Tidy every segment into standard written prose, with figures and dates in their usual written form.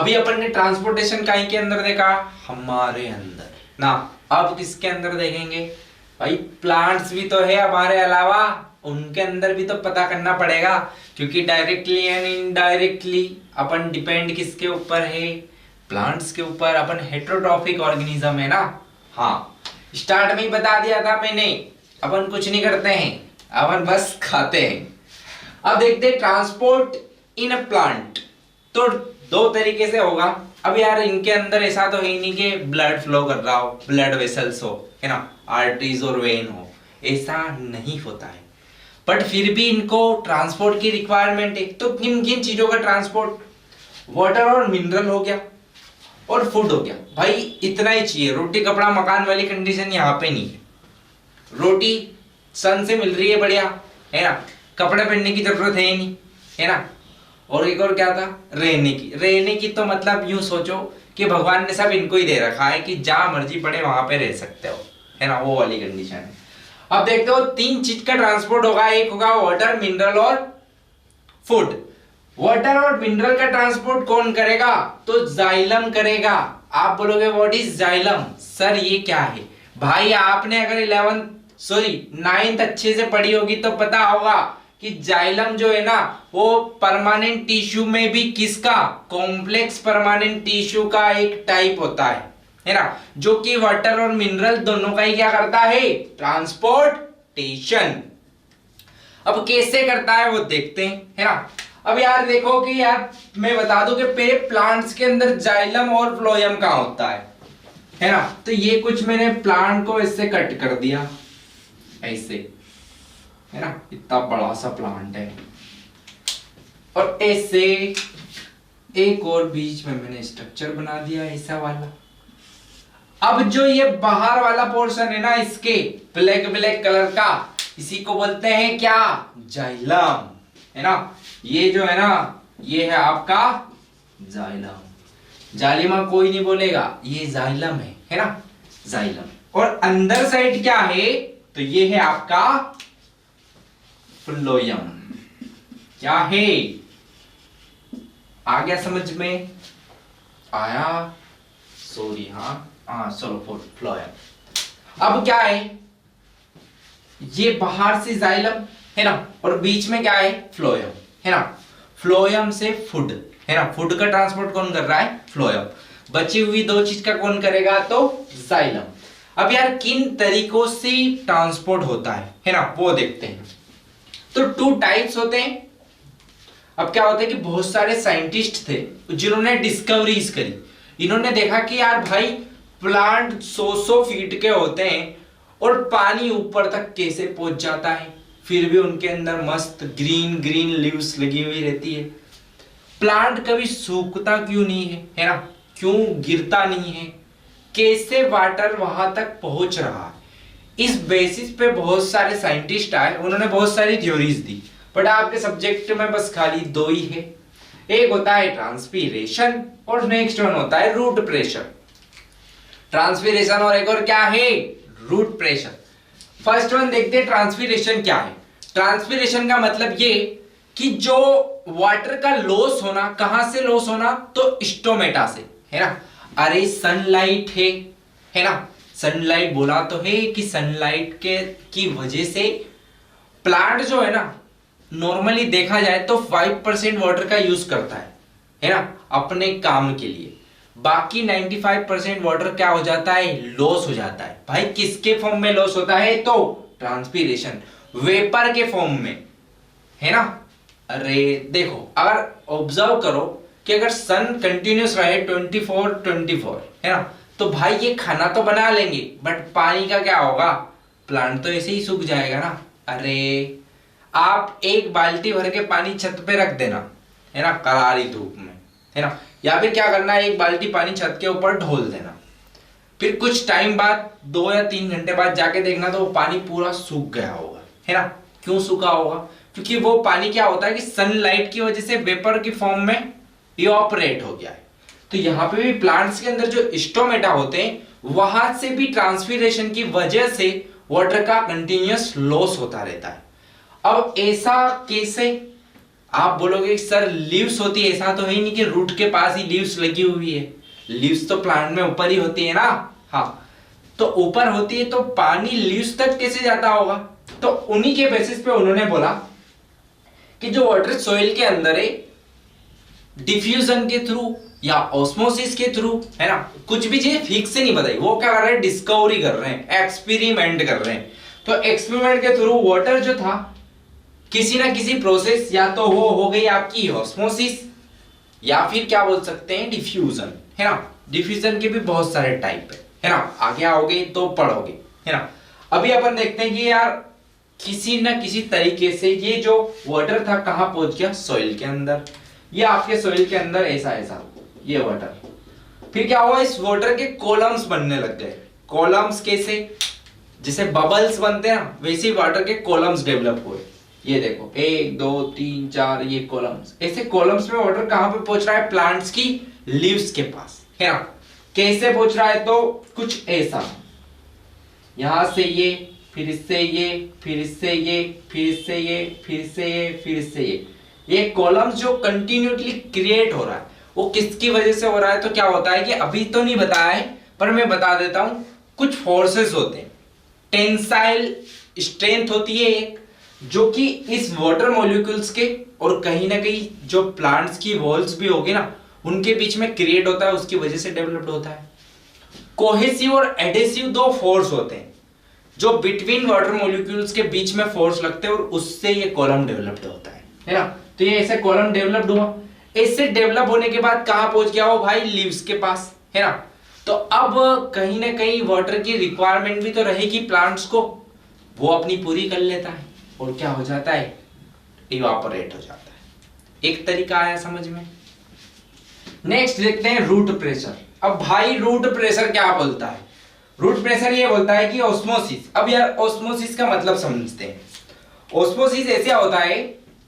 अभी अपन ने ट्रांसपोर्टेशन कहीं के अंदर देखा, हमारे अंदर ना। अब किसके अंदर देखेंगे भाई, प्लांट्स भी तो है हमारे अलावा, उनके अंदर भी तो पता करना पड़ेगा, क्योंकि directly and indirectly upon depend किसके ऊपर है, प्लांट्स के ऊपर। अपन हेटेरोट्रॉफिक ऑर्गेनिज्म है ना। हाँ, स्टार्ट में ही बता दिया था मैंने, अपन कुछ नहीं करते हैं, अपन बस खाते हैं। अब देखते हैं ट्रांसपोर्ट इन अ प्लांट, तो दो तरीके से होगा। अब यार इनके अंदर ऐसा तो है ही नहीं कि ब्लड फ्लो कर रहा हो, ब्लड वेसल्स हो, है ना, आर्टरीज और वेन हो, ऐसा नहीं होता है। बट फिर भी इनको ट्रांसपोर्ट की रिक्वायरमेंट है। तो किन किन चीजों का ट्रांसपोर्ट, वाटर और मिनरल हो गया और फूड हो गया। भाई इतना ही चाहिए, रोटी कपड़ा मकान वाली कंडीशन यहाँ पे नहीं है। रोटी सन से मिल रही है बढ़िया, है ना, कपड़े पहनने की जरूरत है ही नहीं, है ना। और एक और क्या था, रहने की तो मतलब यूं सोचो कि भगवान ने सब इनको ही दे रखा है कि जहां मर्जी पड़े वहां पे रह सकते हो, है ना, वो वाली कंडीशन है। अब देखते हो तीन चीज का ट्रांसपोर्ट होगा, एक होगा वाटर, मिनरल और फूड। वाटर और मिनरल का ट्रांसपोर्ट कौन करेगा, तो जाइलम करेगा। आप बोलोगे व्हाट इज जाइलम, सर ये क्या है। भाई आपने अगर 9th अच्छे से पढ़ी होगी तो पता होगा कि जाइलम जो है ना, वो परमानेंट टिश्यू में भी किसका, कॉम्प्लेक्स परमानेंट टिश्यू का एक टाइप होता है ना, जो कि वाटर और मिनरल दोनों का ही क्या करता है, ट्रांसपोर्टेशन। अब कैसे करता है वो देखते हैं, है ना। अब यार देखो कि यार मैं बता दूं कि पहले प्लांट्स के अंदर जाइलम और फ्लोएम कहां होता है ना। तो ये कुछ मैंने प्लांट को इससे कट कर दिया ऐसे, है ना, इतना बड़ा सा प्लांट है, और ऐसे एक और बीच में मैंने स्ट्रक्चर बना दिया ऐसा वाला। अब जो ये बाहर वाला पोर्शन है ना, इसके ब्लैक ब्लैक कलर का, इसी को बोलते हैं क्या, जाइलम, है ना। ये जो है ना, ये है आपका जाइलम। जालिमा कोई नहीं बोलेगा, ये जाइलम है ना, जाइलम। और अंदर साइड क्या है, तो ये है आपका फ्लोयम। क्या है, आ गया समझ में, आया, सॉरी, हाँ चलो फ्लोयम। अब क्या है, ये बाहर से जाइलम है ना, और बीच में क्या है, फ्लोयम, है ना। फ्लोयम से फूड, है ना, फूड का ट्रांसपोर्ट कौन कर रहा है, फ्लोयम। बची हुई दो चीज का कौन करेगा, तो जाइलम। अब यार किन तरीकों से ट्रांसपोर्ट होता है ना, वो देखते हैं। तो 2 टाइप्स होते हैं। अब क्या होता है कि बहुत सारे साइंटिस्ट थे जिन्होंने डिस्कवरीज करी। इन्होंने देखा कि यार भाई प्लांट 100 फीट के होते हैं और पानी ऊपर तक कैसे पहुंच जाता है, फिर भी उनके अंदर मस्त ग्रीन ग्रीन लीव्स लगी हुई रहती है। प्लांट कभी सूखता क्यों नहीं है ना, क्यों गिरता नहीं है, कैसे वाटर वहां तक पहुंच रहा है। इस बेसिस पे बहुत सारे साइंटिस्ट आए, उन्होंने बहुत सारी थ्योरीज दी। बट आपके सब्जेक्ट में बस खाली 2 ही है, एक होता है ट्रांसपीरेशन और नेक्स्ट वन होता है रूट प्रेशर। ट्रांसपीरेशन और एक और क्या है, रूट प्रेशर। फर्स्ट वन देखते हैं ट्रांसपीरेशन क्या है। ट्रांसपीरेशन का मतलब ये कि जो वाटर का लॉस होना, कहां से लॉस होना, तो स्टोमेटा से, है ना। अरे सनलाइट है ना, सनलाइट बोला तो है कि सनलाइट के की वजह से प्लांट जो है ना, नॉर्मली देखा जाए तो 5% वाटर का यूज करता है ना, अपने काम के लिए। बाकी 95% वाटर क्या हो जाता है, लॉस हो जाता है। भाई किसके फॉर्म में लॉस होता है, तो ट्रांसपीरेशन, वेपर के फॉर्म में, है ना। अरे देखो, अगर ऑब्जर्व करो कि अगर सन कंटिन्यूस रहे 24 है ना, तो भाई ये खाना तो बना लेंगे, बट पानी का क्या होगा, प्लांट तो ऐसे ही सूख जाएगा ना। अरे आप एक बाल्टी भर के पानी छत पे रख देना, है ना, करारी धूप में, है ना, या फिर क्या करना है, एक बाल्टी पानी छत के ऊपर ढोल देना, फिर कुछ टाइम बाद 2 या 3 घंटे बाद जाके देखना तो वो पानी पूरा सूख गया होगा, है ना। क्यों सूखा होगा, क्योंकि वो पानी क्या होता है कि सनलाइट की वजह से वेपर की फॉर्म में इवापोरेट हो गया है। तो यहाँ पे भी प्लांट्स के अंदर जो स्टोमेटा होते हैं, वहां से भी ट्रांसपीरेशन की वजह से वाटर का कंटिन्यूअस लॉस होता रहता है। अब ऐसा कैसे, आप बोलोगे सर लीव्स होती है, ऐसा तो है ही नहीं कि रूट के पास ही लीव्स लगी हुई है, लीव्स तो प्लांट में ऊपर ही होती है ना। हाँ, तो ऊपर होती है तो पानी लीव्स तक कैसे जाता होगा? तो उन्हीं के बेसिस पे उन्होंने बोला कि जो वाटर सॉइल के अंदर है, डिफ्यूजन के थ्रू या ऑस्मोसिस के थ्रू, है ना, कुछ भी चीज फिक्स से नहीं बताई, वो क्या कर रहे हैं, डिस्कवरी कर रहे हैं, एक्सपेरिमेंट कर रहे हैं। तो एक्सपेरिमेंट के थ्रू वाटर जो था किसी ना किसी प्रोसेस, या तो वो हो गई आपकी ऑस्मोसिस, या फिर क्या बोल सकते हैं डिफ्यूजन, है ना। डिफ्यूजन के भी बहुत सारे टाइप है ना, आगे आओगे तो पढ़ोगे, है ना। अभी अपन देखते हैं कि यार किसी ना किसी तरीके से ये जो वाटर था कहां पहुंच गया, सॉइल के अंदर। ये आपके सॉइल के अंदर ऐसा ऐसा ये वाटर, फिर क्या हुआ, इस वाटर के कॉलम्स बनने लग गए। कॉलम्स कैसे, जैसे बबल्स बनते हैं ना, वैसे ही वाटर के कॉलम्स डेवलप हुए। ये देखो 1 2 3 4 ये कॉलम्स, ऐसे कॉलम्स में वाटर कहां पे पहुंच रहा है, प्लांट्स की लीव्स के पास, है ना। कैसे पहुंच रहा है, तो कुछ ऐसा, यहां से ये, फिर इससे ये, फिर इससे ये, फिर इससे ये, फिर से ये, फिर से ये कॉलम्स जो कंटिन्यूअसली क्रिएट हो रहा है, वो किसकी वजह से हो रहा है? तो क्या होता है कि अभी तो नहीं बताया है, पर मैं बता देता हूं, कुछ फोर्सेस होते हैं। टेंसाइल स्ट्रेंथ होती है एक, जो कि इस वाटर मॉलिक्यूल्स के और कहीं ना कहीं जो प्लांट्स की वॉल्स भी होगी ना, उनके बीच में क्रिएट होता है, उसकी वजह से डेवलप्ड होता है। कोहेसिव और एडेसिव दो फोर्स होते हैं जो बिटवीन वाटर मॉलिक्यूल्स के बीच में फोर्स लगते हैं, और उससे ये कॉलम डेवलप्ड होता है ना। तो ये ऐसे कॉलम डेवलप्ड हुआ, इससे डेवलप होने के बाद कहां पहुंच गया वो भाई, लीव्स के पास, है ना। तो अब कहीं ना कहीं वाटर की रिक्वायरमेंट भी तो रहेगी प्लांट्स को, वो अपनी पूरी कर लेता है, और क्या हो जाता है, इवापोरेट हो जाता है। एक तरीका आया समझ में। नेक्स्ट देखते हैं रूट प्रेशर। अब भाई रूट प्रेशर क्या बोलता है, रूट प्रेशर ये बोलता है कि ऑस्मोसिस। अब यार ऑस्मोसिस का मतलब समझते हैं। ऑस्मोसिस ऐसा होता है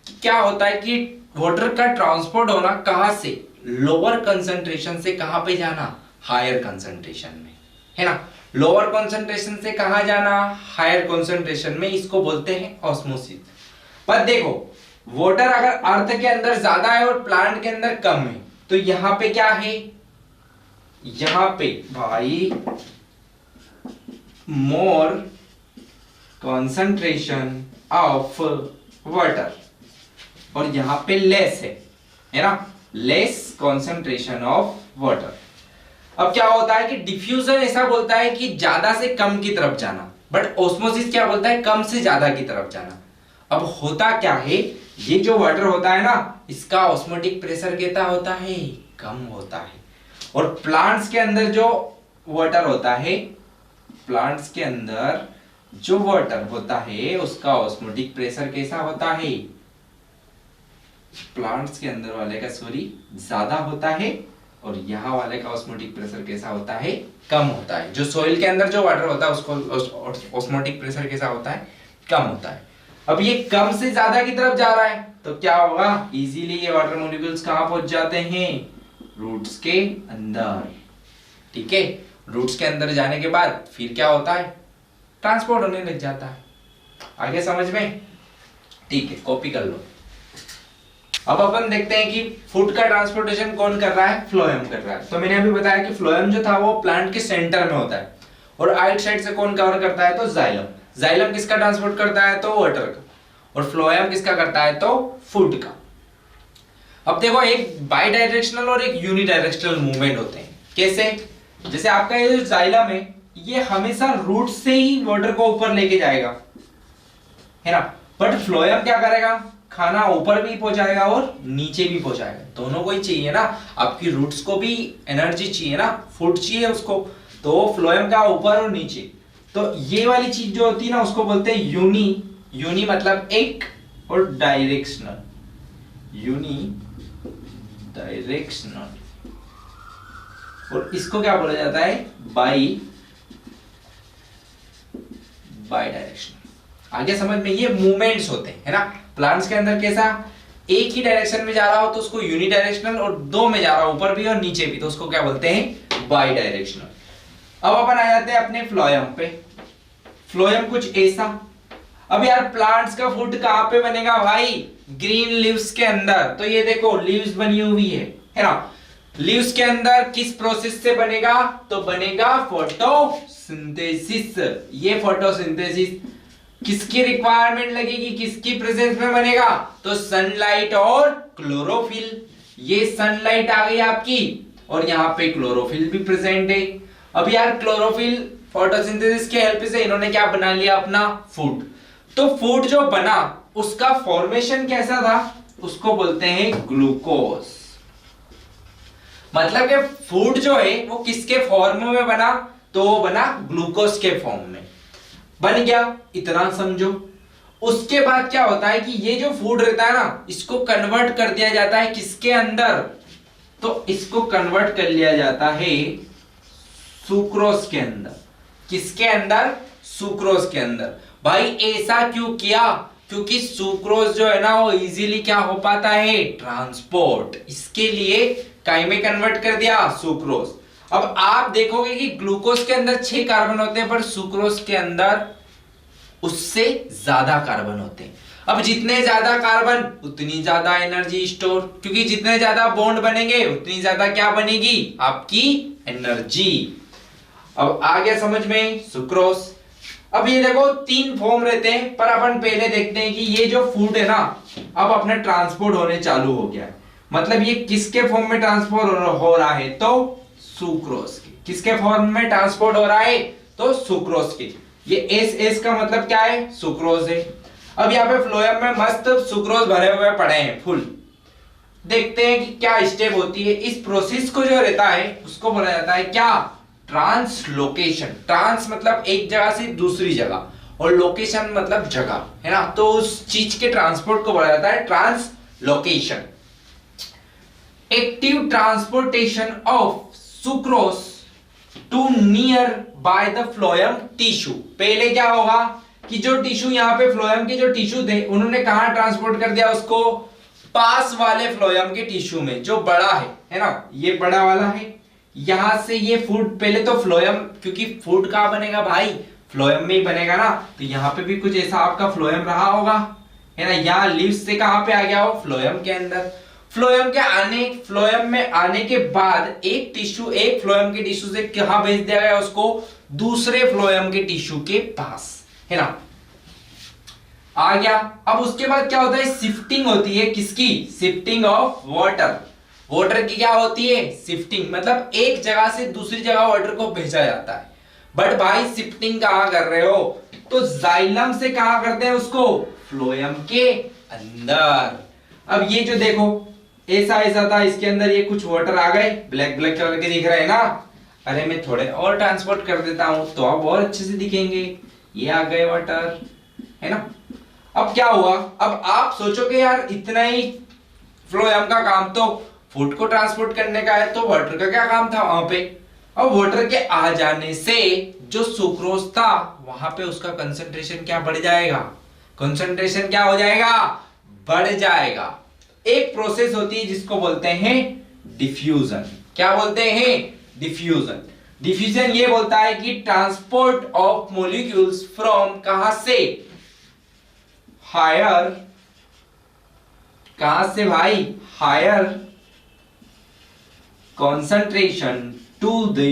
कि क्या होता है कि वाटर का ट्रांसपोर्ट होना कहां से, लोअर कंसंट्रेशन से कहां पे जाना, हायर कंसंट्रेशन में, है ना। लोअर कंसंट्रेशन से कहां जाना, हायर कंसंट्रेशन में, इसको बोलते हैं ऑस्मोसिस। पर देखो वाटर अगर अर्थ के अंदर ज्यादा है और प्लांट के अंदर कम है, तो यहां पे क्या है, यहां पे भाई मोर कंसंट्रेशन ऑफ वाटर, और यहां पे लेस है ना, लेस कंसंट्रेशन ऑफ वाटर। अब क्या होता है कि डिफ्यूजन ऐसा बोलता है कि ज्यादा से कम की तरफ जाना, बट ऑस्मोसिस क्या बोलता है, कम से ज्यादा की तरफ जाना। अब होता क्या है, ये जो वाटर होता है ना, इसका ऑस्मोटिक प्रेशर कितना होता है, कम होता है। और प्लांट्स के अंदर जो वाटर होता है, प्लांट्स के अंदर जो वाटर होता है उसका ऑस्मोटिक प्रेशर कैसा होता है, प्लांट्स के अंदर वाले का सॉरी ज्यादा होता है, और यहाँ वाले का ऑस्मोटिक प्रेशर कैसा होता है, कम होता है। जो सॉइल के अंदर जो वाटर होता है उसको ऑस्मोटिक प्रेशर कैसा होता है, कम होता है। अब ये कम से ज्यादा की तरफ जा रहा है, तो क्या होगा, इजीली ये वाटर मॉलिक्यूल्स कहां पहुंच जाते हैं, रूट्स के अंदर। ठीक है, रूट्स के अंदर जाने के बाद फिर क्या होता है, ट्रांसपोर्ट होने लग जाता है। आगे समझ में, ठीक है, कॉपी कर लो। अब अपन देखते हैं कि फूड का ट्रांसपोर्टेशन कौन कर रहा है, फ्लोएम कर रहा है। तो मैंने अभी बताया कि फ्लोएम जो था वो प्लांट के सेंटर में होता है, और आइट साइड से कौन कवर करता है, तो जाइलम। जाइलम किसका ट्रांसपोर्ट करता है, तो वाटर का, और फ्लोएम किसका करता है, तो फूड का। अब देखो एक बाई डायरेक्शनल और एक यूनि डायरेक्शनल मूवमेंट होते हैं। कैसे, जैसे आपका ये जो जाइलम है, ये हमेशा रूट से ही वाटर को ऊपर लेके जाएगा, है ना। बट फ्लोएम क्या करेगा, खाना ऊपर भी पहुंचाएगा और नीचे भी पहुंचाएगा, दोनों को ही चाहिए ना। आपकी रूट्स को भी एनर्जी चाहिए ना, फूड चाहिए उसको, तो फ्लोएम का ऊपर और नीचे। तो ये वाली चीज जो होती है ना, उसको बोलते हैं यूनि। यूनि मतलब एक, और डायरेक्शनल, यूनि डायरेक्शनल, और इसको क्या बोला जाता है, बाई डायरेक्शनल। आगे समझ में, ये मूवमेंट्स होते हैं, है ना। प्लांट्स के अंदर कैसा, एक ही डायरेक्शन में जा रहा हो तो उसको यूनि डायरेक्शनल, और दो में जा रहा हो, ऊपर भी और नीचे भी, तो उसको क्या बोलते हैं, बाई डायरेक्शनल। अब अपन आ जाते हैं अपने फ्लोएम पे। फ्लोएम कुछ ऐसा, अब यार प्लांट्स का फूड कहां पे बनेगा भाई? ग्रीन लीव्स के अंदर। तो ये देखो लीव्स बनी हुई है ना? लीव्स के अंदर किस प्रोसेस से बनेगा? तो बनेगा फोटोसिंथेसिस। ये फोटोसिंथेसिस किसकी रिक्वायरमेंट लगेगी, किसकी प्रेजेंस में बनेगा? तो सनलाइट और क्लोरोफिल। ये सनलाइट आ गई आपकी और यहाँ पे क्लोरोफिल भी प्रेजेंट है। अब यार क्लोरोफिल फोटोसिंथेसिस के हेल्प से इन्होंने क्या बना लिया? अपना फूड। तो फूड जो बना उसका फॉर्मेशन कैसा था? उसको बोलते हैं ग्लूकोज। मतलब कि फूड जो है वो किसके फॉर्म में बना? तो वो बना ग्लूकोज के फॉर्म में बन गया, इतना समझो। उसके बाद क्या होता है कि ये जो फूड रहता है ना, इसको कन्वर्ट कर दिया जाता है किसके अंदर? तो इसको कन्वर्ट कर लिया जाता है सुक्रोज के अंदर। किसके अंदर? सुक्रोज के अंदर। भाई ऐसा क्यों किया? क्योंकि सुक्रोज जो है ना वो इजीली क्या हो पाता है? ट्रांसपोर्ट। इसके लिए काय में कन्वर्ट कर दिया? सुक्रोज। अब आप देखोगे कि ग्लूकोज के अंदर 6 कार्बन होते हैं पर सुक्रोज के अंदर उससे ज्यादा कार्बन होते हैं। अब जितने ज्यादा कार्बन उतनी ज्यादा एनर्जी स्टोर, क्योंकि जितने ज्यादा बॉन्ड बनेंगे उतनी ज्यादा क्या बनेगी? आपकी एनर्जी। अब आ गया समझ में सुक्रोज। अब ये देखो 3 फॉर्म रहते हैं पर अपन पहले देखते हैं कि ये जो फूड है ना अब अपने ट्रांसपोर्ट होने चालू हो गया है। मतलब ये किसके फॉर्म में ट्रांसपोर्ट हो रहा है? तो सुक्रोज के। किसके फॉर्म में ट्रांसपोर्ट हो रहा है? तो सुक्रोज के। ये एस एस का मतलब क्या है? सुक्रोज है। अब यहाँ पे फ्लोएम में मस्त सुक्रोज भरे हुए पड़े हैं फुल। देखते हैं कि क्या स्टेप होती है। इस प्रोसेस को जो रहता है उसको बोला जाता है क्या? ट्रांसलोकेशन। ट्रांस मतलब एक जगह से दूसरी जगह और लोकेशन मतलब जगह, है ना? तो उस चीज के ट्रांसपोर्ट को बोला जाता है translocation. Active transportation of sucrose to nearby the phloem tissue. पहले क्या होगा कि जो टिश्यू यहाँ पे फ्लोएम के जो टिश्यू थे उन्होंने कहा ट्रांसपोर्ट कर दिया उसको? पास वाले फ्लोएम के टिश्यू में जो बड़ा है ना? ये बड़ा वाला है। यहां से ये फूड पहले तो फ्लोएम, क्योंकि फूड कहां बनेगा भाई? फ्लोएम में ही बनेगा ना। तो यहाँ पे भी कुछ ऐसा आपका फ्लोएम रहा होगा, है ना? यहाँ लीव्स से कहां पे आ गया हो? फ्लोएम के अंदर। फ्लोएम में आने के बाद एक टिश्यू, एक फ्लोएम के टिश्यू से कहां भेज दिया गया उसको? दूसरे फ्लोएम के टिश्यू के पास, है ना? आ गया। अब उसके बाद क्या होता है? शिफ्टिंग होती है। किसकी? Shifting of water. वाटर की क्या होती है? शिफ्टिंग। मतलब एक जगह से दूसरी जगह वाटर को भेजा जाता है। बट भाई शिफ्टिंग कहां कर रहे हो? तो जाइलम से कहां करते हैं उसको? फ्लोएम के अंदर। अब ये जो देखो ऐसा ऐसा था, इसके अंदर ये कुछ वाटर आ गए, ब्लैक ब्लैक कलर के दिख रहे हैं ना? अरे मैं थोड़े और ट्रांसपोर्ट कर देता हूं तो अब और अच्छे से दिखेंगे। ये आ गए वाटर, है ना? अब क्या हुआ? अब आप सोचोगे यार इतना ही फ्लोएम का काम तो फूड को ट्रांसपोर्ट करने का है, तो वाटर का क्या काम था वहां पे? अब वाटर के आ जाने से जो सुक्रोज था वहां पे उसका कंसंट्रेशन क्या बढ़ जाएगा? कंसंट्रेशन क्या हो जाएगा? बढ़ जाएगा। एक प्रोसेस होती है जिसको बोलते हैं डिफ्यूजन। क्या बोलते हैं? डिफ्यूजन। डिफ्यूजन ये बोलता है कि ट्रांसपोर्ट ऑफ मॉलिक्यूल्स फ्रॉम कहां से? हायर। कहां से भाई? Higher concentration to the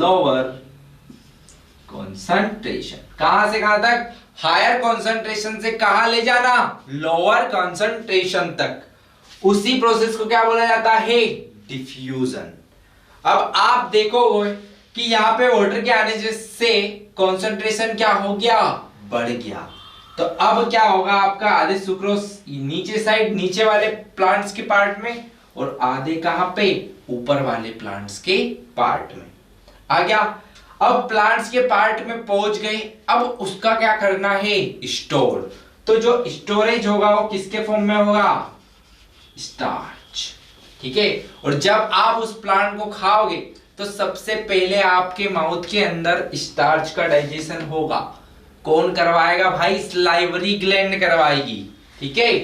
lower concentration। कहां से कहां तक? हायर कॉन्सेंट्रेशन से कहां ले जाना? लोअर कॉन्सेंट्रेशन तक। उसी प्रोसेस को क्या बोला जाता है? डिफ्यूजन। अब आप देखोगे कि यहां पे वाटर के आने से कॉन्सेंट्रेशन क्या हो गया? बढ़ गया। तो अब क्या होगा आपका? आधे सुक्रोज नीचे साइड, नीचे वाले प्लांट्स के पार्ट में, और आधे कहां पे? ऊपर वाले प्लांट्स के पार्ट में। आ गया। अब प्लांट्स के पार्ट में पहुंच गए। अब उसका क्या करना है? स्टोर। तो जो स्टोरेज होगा वो किसके फॉर्म में होगा? स्टार्च। ठीक है। और जब आप उस प्लांट को खाओगे तो सबसे पहले आपके माउथ के अंदर स्टार्च का डाइजेशन होगा। कौन करवाएगा भाई? सलाइवरी ग्लैंड करवाएगी। ठीक है।